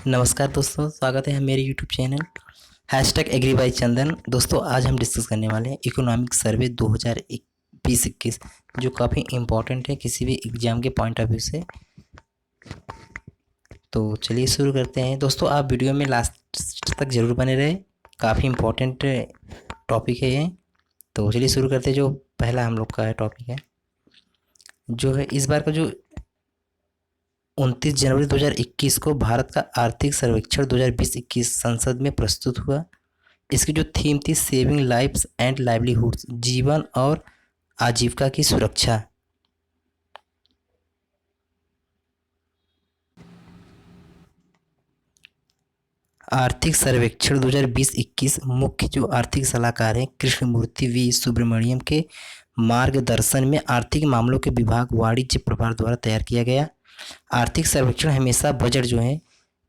नमस्कार दोस्तों, स्वागत है मेरे YouTube channel hashtag agri by Chandan. दोस्तों, आज हम डिस्कस करने वाले हैं इकोनॉमिक सर्वे 2020-21 जो काफ़ी इम्पोर्टेंट है किसी भी एग्ज़ाम के पॉइंट ऑफ व्यू से। तो चलिए शुरू करते हैं। दोस्तों, आप वीडियो में लास्ट तक ज़रूर बने रहे, काफ़ी इम्पोर्टेंट टॉपिक है ये। तो चलिए शुरू करते हैं। जो पहला हम लोग का है टॉपिक है, जो है इस बार का जो 29 जनवरी 2021 को भारत का आर्थिक सर्वेक्षण 2020-21 संसद में प्रस्तुत हुआ। इसकी जो थीम थी सेविंग लाइफ्स एंड लाइवलीहुड्स, जीवन और आजीविका की सुरक्षा। आर्थिक सर्वेक्षण 2020-21 मुख्य जो आर्थिक सलाहकार हैं कृष्णमूर्ति वी सुब्रमण्यम के मार्गदर्शन में आर्थिक मामलों के विभाग वाणिज्य प्रभार द्वारा तैयार किया गया। आर्थिक सर्वेक्षण हमेशा बजट जो है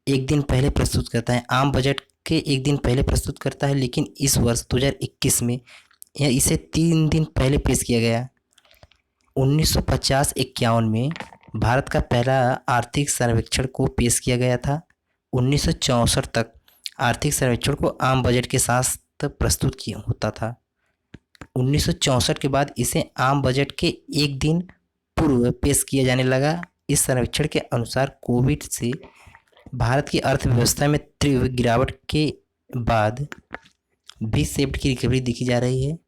एक दिन पहले प्रस्तुत करता है, आम बजट के एक दिन पहले प्रस्तुत करता है, लेकिन इस वर्ष 2021 में यह इसे 3 दिन पहले पेश किया गया। 1950-51 में भारत का पहला आर्थिक सर्वेक्षण को पेश किया गया था। 1964 तक आर्थिक सर्वेक्षण को आम बजट के साथ प्रस्तुत किया होता था। 1964 के बाद इसे आम बजट के एक दिन पूर्व पेश किया जाने लगा। इस सर्वेक्षण के अनुसार कोविड से भारत की अर्थव्यवस्था में तीव्र गिरावट के बाद भी शेप्ड की रिकवरी देखी जा रही है।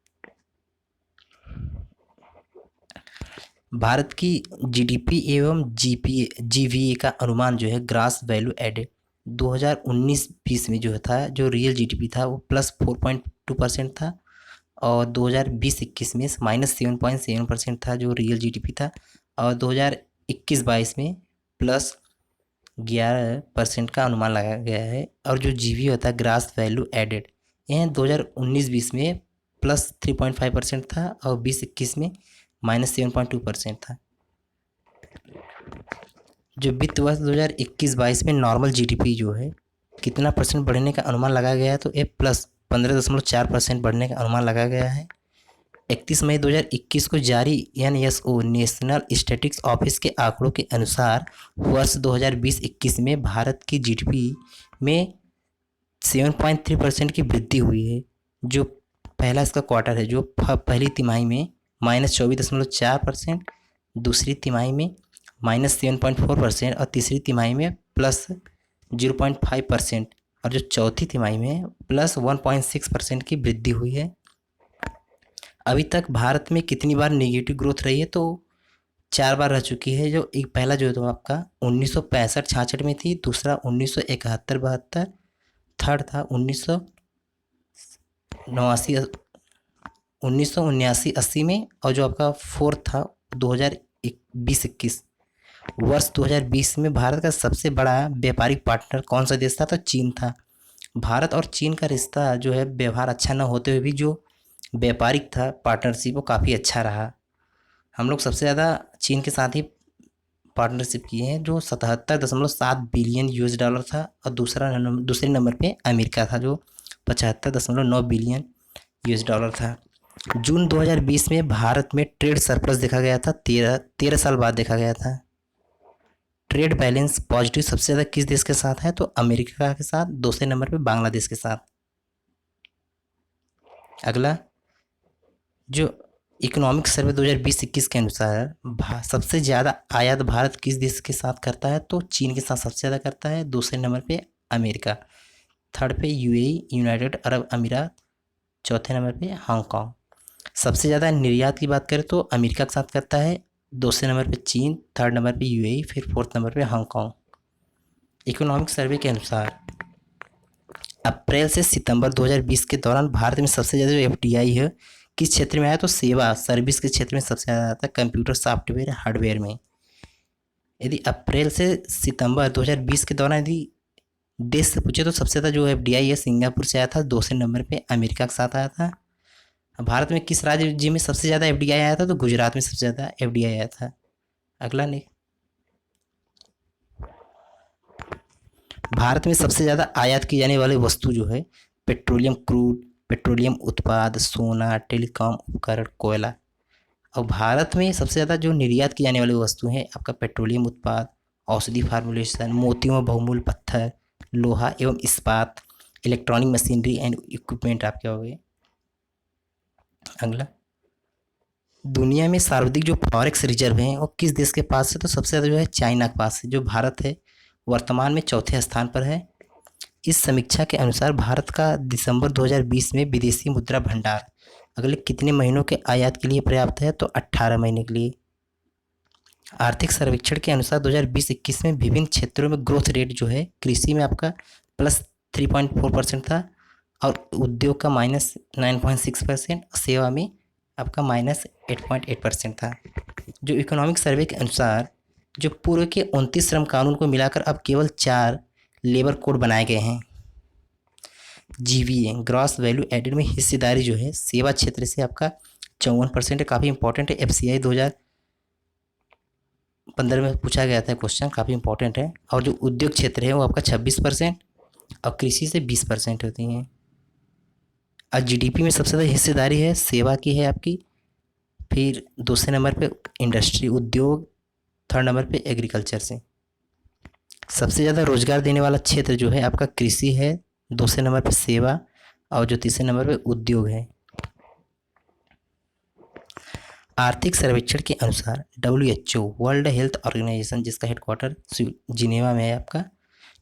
भारत की जीडीपी एवं जीवीए का अनुमान जो है ग्रास वैल्यू एडेड 2019-20 में जो था, जो रियल जीडीपी था वो +4.2% था, और 2020-21 में -7.7% था जो रियल जीडीपी था, और 2021-22 में +11% का अनुमान लगाया गया है। और जो जीवी होता है ग्रास वैल्यू एडेड, यह 2019-20 में +3.5% था और 20-21 में -7.2% था। जो वित्त वर्ष 2021-22 में नॉर्मल जीडीपी जो है कितना परसेंट बढ़ने का अनुमान लगाया गया है, तो ये +15.4% बढ़ने का अनुमान लगाया गया है। 31 मई 2021 को जारी एनएसओ नेशनल स्टैटिस्टिक्स ऑफिस के आंकड़ों के अनुसार वर्ष 2020-21 में भारत की जीडीपी में 7.3% की वृद्धि हुई है। जो पहला इसका क्वार्टर है, जो पहली तिमाही में -24.4%, दूसरी तिमाही में -7.4% और तीसरी तिमाही में +0.5%, और जो चौथी तिमाही में +1.6% की वृद्धि हुई है। अभी तक भारत में कितनी बार नेगेटिव ग्रोथ रही है, तो 4 बार रह चुकी है। जो एक पहला जो है तो आपका 1965-66 में थी, दूसरा 1971-72, थर्ड था 1979-80 में, और जो आपका फोर्थ था 2020-21। वर्ष 2020 में भारत का सबसे बड़ा व्यापारिक पार्टनर कौन सा देश था, तो चीन था। भारत और चीन का रिश्ता जो है व्यवहार अच्छा न होते हुए भी जो व्यापारिक था पार्टनरशिप वो काफ़ी अच्छा रहा। हम लोग सबसे ज़्यादा चीन के साथ ही पार्टनरशिप किए हैं, जो 77.7 बिलियन यूएस डॉलर था, और दूसरे नंबर पे अमेरिका था जो 75.9 बिलियन यूएस डॉलर था। जून 2020 में भारत में ट्रेड सरप्लस देखा गया था, 13 साल बाद देखा गया था। ट्रेड बैलेंस पॉजिटिव सबसे ज़्यादा किस देश के साथ है, तो अमेरिका के साथ, दूसरे नंबर पे बांग्लादेश के साथ। अगला, जो इकोनॉमिक सर्वे 2020-21 के अनुसार सबसे ज़्यादा आयात भारत किस देश के साथ करता है, तो चीन के साथ सबसे ज़्यादा करता है, दूसरे नंबर पे अमेरिका, थर्ड पे यूएई यूनाइटेड अरब अमीरात, चौथे नंबर पे हांगकांग। सबसे ज़्यादा निर्यात की बात करें तो अमेरिका के साथ करता है, दूसरे नंबर पे चीन, थर्ड नंबर पे यूएई, फिर फोर्थ नंबर पे हांगकांग। इकोनॉमिक सर्वे के अनुसार अप्रैल से सितंबर 2020 के दौरान भारत में सबसे ज़्यादा जो एफडीआई है किस क्षेत्र में आया, तो सेवा सर्विस के क्षेत्र में सबसे ज़्यादा आता है, कंप्यूटर सॉफ्टवेयर हार्डवेयर में। यदि अप्रैल से सितंबर 2020 के दौरान यदि देश से पूछे तो सबसे ज़्यादा जो एफडीआई है सिंगापुर से आया था, दूसरे नंबर पे अमेरिका के साथ आया था। भारत में किस राज्य में सबसे ज़्यादा एफडीआई आया था, तो गुजरात में सबसे ज़्यादा एफडीआई आया था। अगला नहीं, भारत में सबसे ज़्यादा आयात की जाने वाली वस्तु जो है पेट्रोलियम क्रूड, पेट्रोलियम उत्पाद, सोना, टेलीकॉम उपकरण, कोयला। और भारत में सबसे ज़्यादा जो निर्यात की जाने वाली वस्तु हैं आपका पेट्रोलियम उत्पाद, औषधि फार्मुलेशन, मोतियों में बहुमूल्य पत्थर, लोहा एवं इस्पात, इलेक्ट्रॉनिक मशीनरी एंड इक्विपमेंट आपके हो गए। अगला, दुनिया में सर्वाधिक जो फॉरेक्स रिजर्व हैं वो किस देश के पास है? तो सबसे ज़्यादा जो है चाइना के पास है। जो भारत है वर्तमान में चौथे स्थान पर है। इस समीक्षा के अनुसार भारत का दिसंबर 2020 में विदेशी मुद्रा भंडार अगले कितने महीनों के आयात के लिए पर्याप्त है? तो 18 महीने के लिए। आर्थिक सर्वेक्षण के अनुसार 2020-21 में विभिन्न क्षेत्रों में ग्रोथ रेट जो है कृषि में आपका +3.4% था और उद्योग का -9.6%, सेवा में आपका -8.8% था। जो इकोनॉमिक सर्वे के अनुसार जो पूर्व के 29 श्रम कानून को मिलाकर अब केवल 4 लेबर कोड बनाए गए हैं। जीवीए ग्रॉस वैल्यू एडेड में हिस्सेदारी जो है सेवा क्षेत्र से आपका 54% है, काफ़ी इंपॉर्टेंट है। एफसीआई 2015 में पूछा गया था क्वेश्चन, काफ़ी इंपॉर्टेंट है। और जो उद्योग क्षेत्र है वो आपका 26% और कृषि से 20% होती हैं। और जीडीपी में सबसे ज़्यादा हिस्सेदारी है सेवा की है आपकी, फिर दूसरे नंबर पे इंडस्ट्री उद्योग, थर्ड नंबर पे एग्रीकल्चर से। सबसे ज़्यादा रोजगार देने वाला क्षेत्र जो है आपका कृषि है, दूसरे नंबर पे सेवा और जो तीसरे नंबर पे उद्योग है। आर्थिक सर्वेक्षण के अनुसार WHO वर्ल्ड हेल्थ ऑर्गेनाइजेशन जिसका हेडक्वार्टर जिनेवा में है आपका,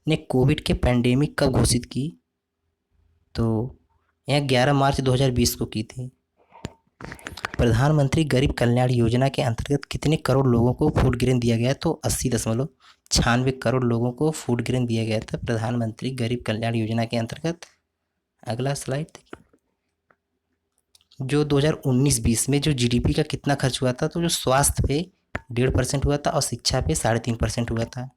ने कोविड के पैंडेमिक कब घोषित की? तो यह 11 मार्च 2020 को की थी। प्रधानमंत्री गरीब कल्याण योजना के अंतर्गत कितने करोड़ लोगों को फूड ग्रेन दिया गया? तो 80.96 करोड़ लोगों को फूड ग्रेन दिया गया था प्रधानमंत्री गरीब कल्याण योजना के अंतर्गत। अगला स्लाइड देखिए। जो 2019-20 में जो जीडीपी का कितना खर्च हुआ था? तो जो स्वास्थ्य पे 1.5% हुआ था और शिक्षा पे 3.5% हुआ था।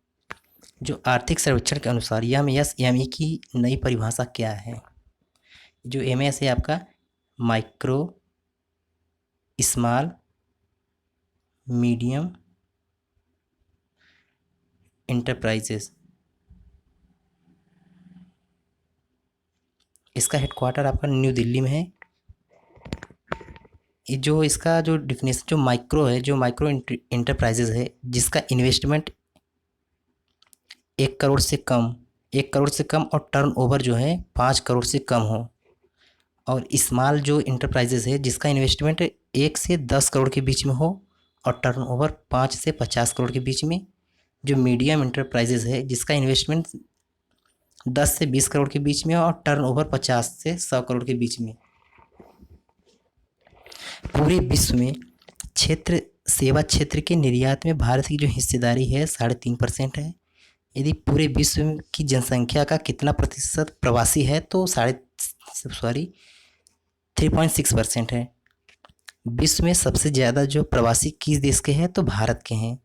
जो आर्थिक सर्वेक्षण के अनुसार एमएसएमई की नई परिभाषा क्या है? जो एमएस है आपका माइक्रो, स्मॉल, मीडियम इंटरप्राइजेस। इसका हेडक्वार्टर आपका न्यू दिल्ली में है। जो इसका जो डिफिनेशन जो माइक्रो है, जो माइक्रो इंटरप्राइजेज है जिसका इन्वेस्टमेंट 1 करोड़ से कम, 1 करोड़ से कम और टर्नओवर जो है 5 करोड़ से कम हो। और स्मॉल जो इंटरप्राइजेज है जिसका इन्वेस्टमेंट 1 से 10 करोड़ के बीच में हो और टर्नओवर 5 से 50 करोड़ के बीच में। जो मीडियम इंटरप्राइजेज है जिसका इन्वेस्टमेंट 10 से 20 करोड़ के बीच में और टर्नओवर 50 से 100 करोड़ के बीच में। पूरे विश्व में सेवा क्षेत्र के निर्यात में भारत की जो हिस्सेदारी है 3.5% है। यदि पूरे विश्व की जनसंख्या का कितना प्रतिशत प्रवासी है? तो 3.6% है। विश्व में सबसे ज़्यादा जो प्रवासी किस देश के हैं? तो भारत के हैं।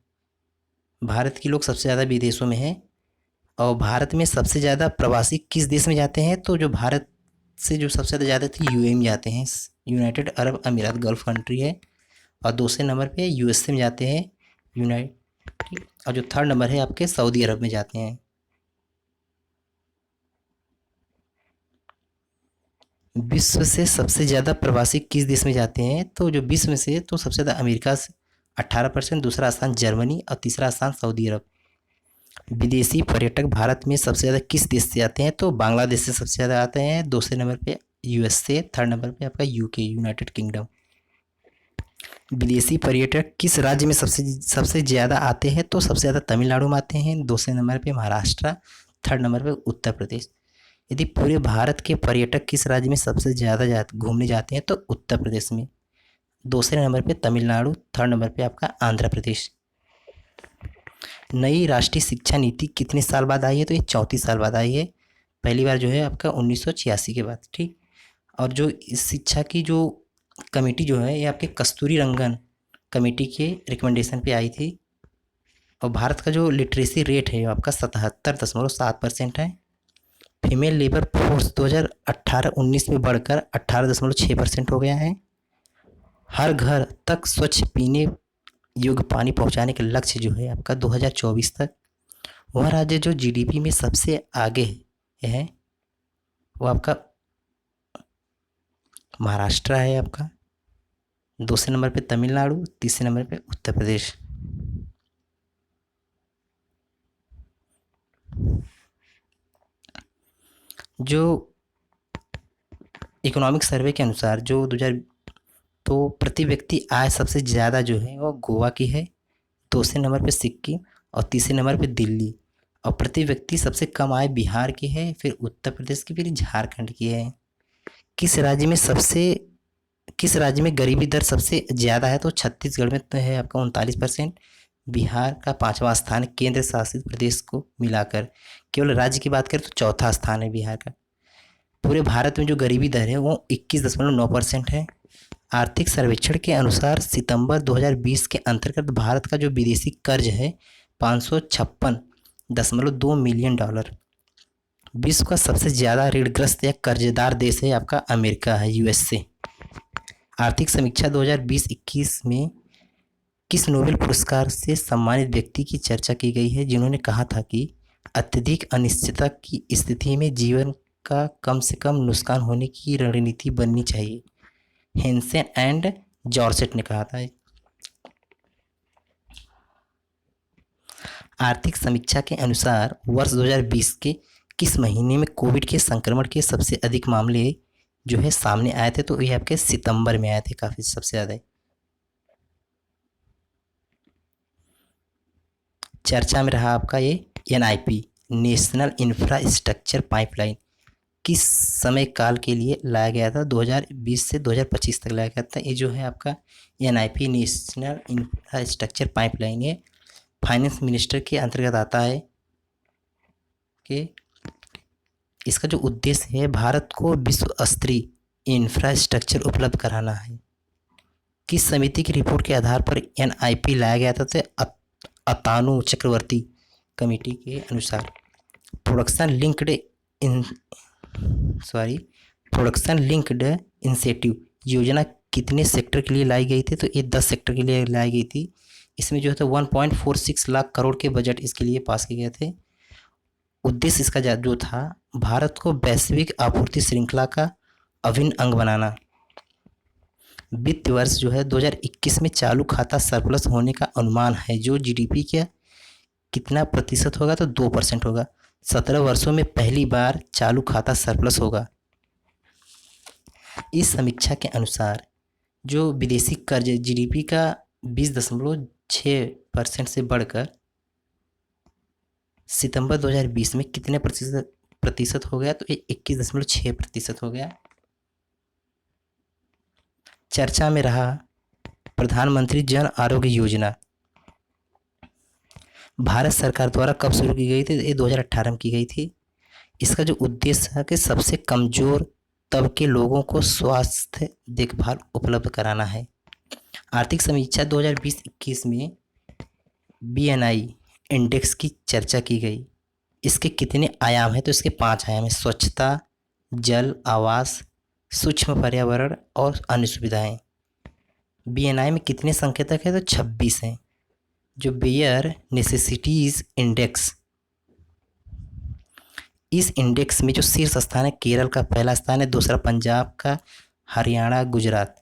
भारत के लोग सबसे ज़्यादा विदेशों में हैं। और भारत में सबसे ज़्यादा प्रवासी किस देश में जाते हैं? तो जो भारत से जो सबसे ज़्यादा थे यूएई में जाते हैं, यूनाइटेड अरब अमीरात गल्फ कंट्री है। और दूसरे नंबर पे यूएसए में जाते हैं यूनाइटेड, और जो थर्ड नंबर है आपके सऊदी अरब में जाते हैं। विश्व से सबसे ज़्यादा प्रवासी किस देश में जाते हैं? तो जो विश्व में से तो सबसे ज़्यादा अमेरिका से 18%, दूसरा स्थान जर्मनी और तीसरा स्थान सऊदी अरब। विदेशी पर्यटक भारत में सबसे ज़्यादा किस देश से आते हैं? तो बांग्लादेश से सबसे ज़्यादा आते हैं, दूसरे नंबर पे यूएसए, थर्ड नंबर पे आपका यूके यूनाइटेड किंगडम। विदेशी पर्यटक किस राज्य में सबसे ज़्यादा आते हैं? तो सबसे ज़्यादा तमिलनाडु में आते हैं, दूसरे नंबर पे महाराष्ट्र, थर्ड नंबर पे उत्तर प्रदेश। यदि पूरे भारत के पर्यटक किस राज्य में सबसे ज़्यादा घूमने जाते हैं? तो उत्तर प्रदेश में, दूसरे नंबर पे तमिलनाडु, थर्ड नंबर पे आपका आंध्र प्रदेश। नई राष्ट्रीय शिक्षा नीति कितने साल बाद आई है? तो ये 34 साल बाद आई है। पहली बार जो है आपका 1986 के बाद, ठीक। और जो इस शिक्षा की जो कमेटी जो है ये आपके कस्तूरी रंगन कमेटी के रिकमेंडेशन पे आई थी। और भारत का जो लिटरेसी रेट है आपका 77.7% है। फीमेल लेबर फोर्स 2018-19 में बढ़कर 18.6% हो गया है। हर घर तक स्वच्छ पीने योग्य पानी पहुंचाने के लक्ष्य जो है आपका 2024 तक। वह राज्य जो जीडीपी में सबसे आगे है वो आपका महाराष्ट्र है आपका, दूसरे नंबर पे तमिलनाडु, तीसरे नंबर पे उत्तर प्रदेश। जो इकोनॉमिक सर्वे के अनुसार जो 2000 तो प्रति व्यक्ति आय सबसे ज़्यादा जो है वो गोवा की है, दूसरे नंबर पे सिक्किम और तीसरे नंबर पे दिल्ली। और प्रति व्यक्ति सबसे कम आय बिहार की है, फिर उत्तर प्रदेश की, फिर झारखंड की है। किस राज्य में सबसे किस राज्य में गरीबी दर सबसे ज़्यादा है? तो छत्तीसगढ़ में तो है आपका 39%। बिहार का 5वां स्थान है, केंद्र शासित प्रदेश को मिलाकर। केवल राज्य की बात करें तो चौथा स्थान है बिहार का। पूरे भारत में जो गरीबी दर है वो 21.9% है। आर्थिक सर्वेक्षण के अनुसार सितंबर 2020 के अंतर्गत भारत का जो विदेशी कर्ज है 556.2 मिलियन डॉलर। विश्व का सबसे ज़्यादा ऋणग्रस्त या कर्जदार देश है आपका अमेरिका है, यूएसए। आर्थिक समीक्षा 2020-21 में किस नोबेल पुरस्कार से सम्मानित व्यक्ति की चर्चा की गई है जिन्होंने कहा था कि अत्यधिक अनिश्चितता की स्थिति में जीवन का कम से कम नुकसान होने की रणनीति बननी चाहिए? हेंसन एंड जॉर्जेट ने कहा था। आर्थिक समीक्षा के अनुसार वर्ष 2020 के किस महीने में कोविड के संक्रमण के सबसे अधिक मामले जो है सामने आए थे? तो ये आपके सितंबर में आए थे काफ़ी सबसे ज़्यादा। चर्चा में रहा आपका ये एनआईपी, नेशनल इंफ्रास्ट्रक्चर पाइपलाइन, किस समय काल के लिए लाया गया था? 2020 से 2025 तक लाया गया था। ये जो है आपका एनआईपी, नेशनल इंफ्रास्ट्रक्चर पाइपलाइन, ये फाइनेंस मिनिस्टर के अंतर्गत आता है कि इसका जो उद्देश्य है भारत को विश्व स्तरीय इंफ्रास्ट्रक्चर उपलब्ध कराना है। किस समिति की रिपोर्ट के आधार पर एनआईपी लाया गया था? तो अतानु चक्रवर्ती कमेटी के अनुसार। प्रोडक्शन लिंक्ड इंसेंटिव योजना कितने सेक्टर के लिए लाई गई थी? तो ये 10 सेक्टर के लिए लाई गई थी। इसमें जो है 1.46 लाख करोड़ के बजट इसके लिए पास किए गए थे। उद्देश्य इसका जो था भारत को वैश्विक आपूर्ति श्रृंखला का अभिन्न अंग बनाना। वित्त वर्ष जो है 2021 में चालू खाता सरप्लस होने का अनुमान है, जो जीडीपी का कितना प्रतिशत होगा? तो 2% होगा। 17 वर्षों में पहली बार चालू खाता सरप्लस होगा। इस समीक्षा के अनुसार जो विदेशी कर्ज जीडीपी का 20.6% से बढ़कर सितंबर 2020 में कितने प्रतिशत हो गया? तो ये 21.6% हो गया। चर्चा में रहा प्रधानमंत्री जन आरोग्य योजना, भारत सरकार द्वारा कब शुरू की गई थी? ये 2018 में की गई थी। इसका जो उद्देश्य है कि सबसे कमजोर तबके के लोगों को स्वास्थ्य देखभाल उपलब्ध कराना है। आर्थिक समीक्षा 2020-21 में बीएनआई इंडेक्स की चर्चा की गई। इसके कितने आयाम हैं? तो इसके 5 आयाम हैं: स्वच्छता, जल, आवास, सूक्ष्म पर्यावरण और अन्य सुविधाएं। बीएनआई में कितने संकेतक हैं? तो 26 हैं। जो बेयर नेसेसिटीज इंडेक्स, इस इंडेक्स में जो शीर्ष स्थान है केरल का पहला स्थान है, दूसरा पंजाब का, हरियाणा, गुजरात।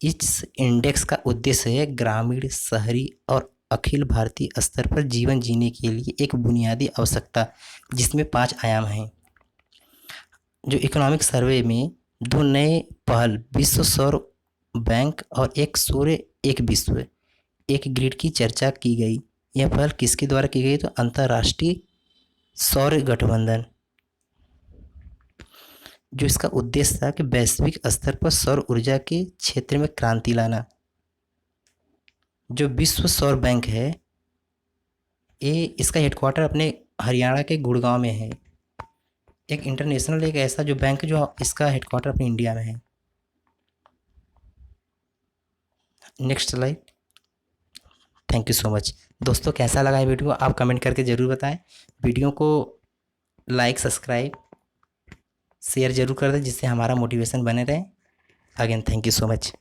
इस इंडेक्स का उद्देश्य है ग्रामीण, शहरी और अखिल भारतीय स्तर पर जीवन जीने के लिए एक बुनियादी आवश्यकता, जिसमें 5 आयाम हैं। जो इकोनॉमिक सर्वे में 2 नए पहल, विश्व सौर बैंक और एक सूर्य एक विश्व एक ग्रिड की चर्चा की गई। यह पहल किसके द्वारा की गई? तो अंतर्राष्ट्रीय सौर गठबंधन। जो इसका उद्देश्य था कि वैश्विक स्तर पर सौर ऊर्जा के क्षेत्र में क्रांति लाना। जो विश्व सौर बैंक है ये इसका हेडक्वार्टर अपने हरियाणा के गुड़गांव में है। एक इंटरनेशनल एक ऐसा जो बैंक जो इसका हेडक्वार्टर अपने इंडिया में है। Next slide. Thank you so much. दोस्तों कैसा लगा ये वीडियो आप कमेंट करके ज़रूर बताएं। वीडियो को लाइक, सब्सक्राइब, शेयर ज़रूर कर दें जिससे हमारा मोटिवेशन बने रहे। Again thank you so much.